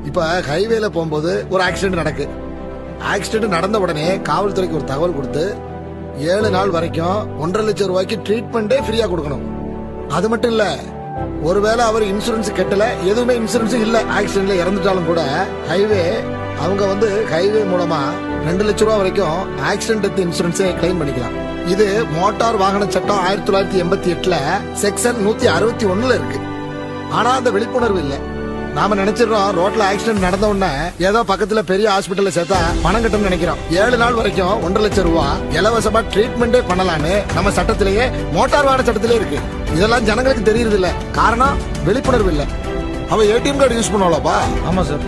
இப்ப ஹைவேல போகும்போது ஒரு ஆக்சிடென்ட் நடக்கு. ஆக்சிடென்ட் நடந்த உடனே காவல்துறைக்கு ஒரு தகவல் கொடுத்து 7 நாள் வரைக்கும் 1.5 லட்சம் ரூபாய்க்கு ட்ரீட்மெண்டே ஃப்ரீயா கொடுக்கணும். அது மட்டும் இல்ல, ஒருவேளை அவர் இன்சூரன்ஸ் கட்டல, எதுவுமே இன்சூரன்ஸ் இல்ல, ஆக்சிடென்ட்ல இறந்துட்டாலும் கூட ஹைவே அவங்க ஹைவே மூலமா 2 லட்சம் ரூபாய் வரைக்கும் ஆக்சிடென்ட் டெத் இன்சூரன்ஸே கிளைம் பண்ணிக்கலாம். இது மோட்டார் வாகன சட்டம் 1988ல செக்ஷன் 161ல இருக்கு. ஆனா அந்த விழிப்புணர்வு இல்ல. நாம நினைச்சிடறோம் ரோட்ல ஆக்சிடென்ட் நடந்த உடனே ஏதோ பக்கத்துல பெரிய ஹாஸ்பிட்டல்ல சேர்த்தா பணம் கட்டணும்னு நினைக்கிறோம். 7 நாள் வரைக்கும் 1.5 லட்சம் ரூபாய் இலவசமா ட்ரீட்மெண்டே பண்ணலான்னு நம்ம சட்டத்திலேயே மோட்டார் வாகன சட்டத்திலே இருக்கு. இதெல்லாம் ஜனங்களுக்கு தெரியுது இல்ல. காரணம் விழிப்புணர்வு இல்ல. அவ ஏடிஎம் கார்டு யூஸ் பண்ணுவாளப்பா. ஆமா சார்.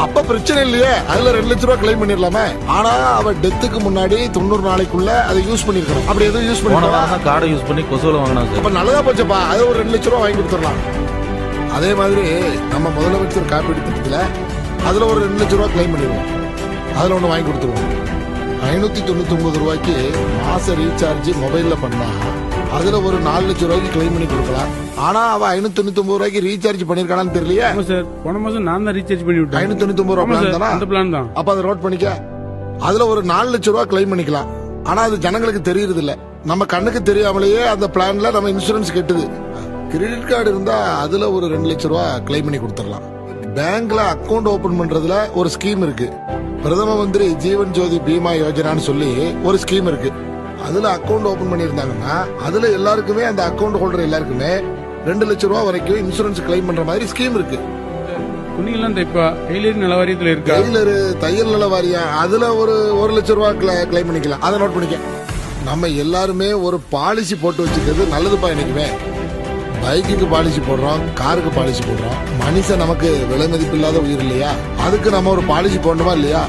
அப்ப பிரச்சனை இல்லையே, அதுல 2 லட்சம் ரூபாய் கிளைம் பண்ணிடலாமே. ஆனா அவ டெத்துக்கு முன்னாடி 90 நாளைக்குள்ள அதை யூஸ் பண்ணிருக்கணும். அப்படி எதுவும் யூஸ் பண்ணி கார்டை யூஸ் பண்ணி கொசுல வாங்கினா சார். அப்ப நல்லதா போச்சப்பா. அது ஒரு 2 லட்சம் ரூபாய் வாங்கி கொடுத்துடலாம். அதே மாதிரி நம்ம முதலமைச்சர் காப்பீடு திட்டத்துல அதுல ஒரு 2 லட்சம் ரூபாய் கிளைம் பண்ணிடுவோம். அதுல ஒண்ணு வாங்கி கொடுத்துருவோம். 599 ரூபாய்க்கு மாச ரீசார்ஜ் மொபைல்ல பண்ணா அதுல ஒரு 4 லட்சம் ரூபாய்க்கு கிளைம் பண்ணி கொடுக்கலாம். ஆனா அவ 599 ரூபாய்க்கு ரீசார்ஜ் பண்ணிருக்கானு தெரியலையே. சார், போன மாசம் நான் தான் ரீசார்ஜ் பண்ணி விட்டேன். 599 ரூபாய் அந்த பிளான் தான். அப்ப அதை நோட் பண்ணிக்க. அதுல ஒரு 4 லட்சம் ரூபாய் கிளைம் பண்ணிக்கலாம். ஆனா அது ஜனங்களுக்கு தெரியுது இல்ல. நம்ம கண்ணுக்கு தெரியாமலேயே அந்த பிளான்ல நம்ம இன்சூரன்ஸ் கட்டுது. கிரெடிட் கார்டு இருந்தா அதுல ஒரு 2 லட்சம் ரூபாய் கிளைம் பண்ணி கொடுத்துடலாம். பேங்க்ல அக்கவுண்ட் ஓபன் பண்றதுல ஒரு ஸ்கீம் இருக்கு. பிரதம மந்திரி ஜீவன் ஜோதி பீமா யோஜனான்னு சொல்லி ஒரு ஸ்கீம் இருக்கு. அதுல அக்கவுண்ட் ஓபன் பண்ணிருந்தாங்கன்னா அதுல எல்லாருக்குமே, அந்த அக்கவுண்ட் ஹோல்டர் எல்லாருக்குமே 2 லட்சம் ரூபாய் வரைக்கும் இன்சூரன்ஸ் கிளைம் பண்ற மாதிரி ஸ்கீம் இருக்கு. துணியெல்லாம் தைப்பா டெய்லர் நல வாரியத்துல இருக்கா? டெய்லர் தையல் நல வாரியம் அதுல ஒரு 1 லட்சம் ரூபாய் கிளைம் பண்ணிக்கலாம். அதை நோட் பண்ணிக்க. நம்ம எல்லாருமே ஒரு பாலிசி போட்டு வச்சுக்கிறது நல்லதுப்பா. என்னைக்குமே பைக்குக்கு பாலிசி போடுறோம், காருக்கு பாலிசி போடுறோம். மனுஷன் நமக்கு விலை மதிப்பு இல்லாத உயிர் இல்லையா? அதுக்கு நம்ம ஒரு பாலிசி போடணுமா இல்லையா?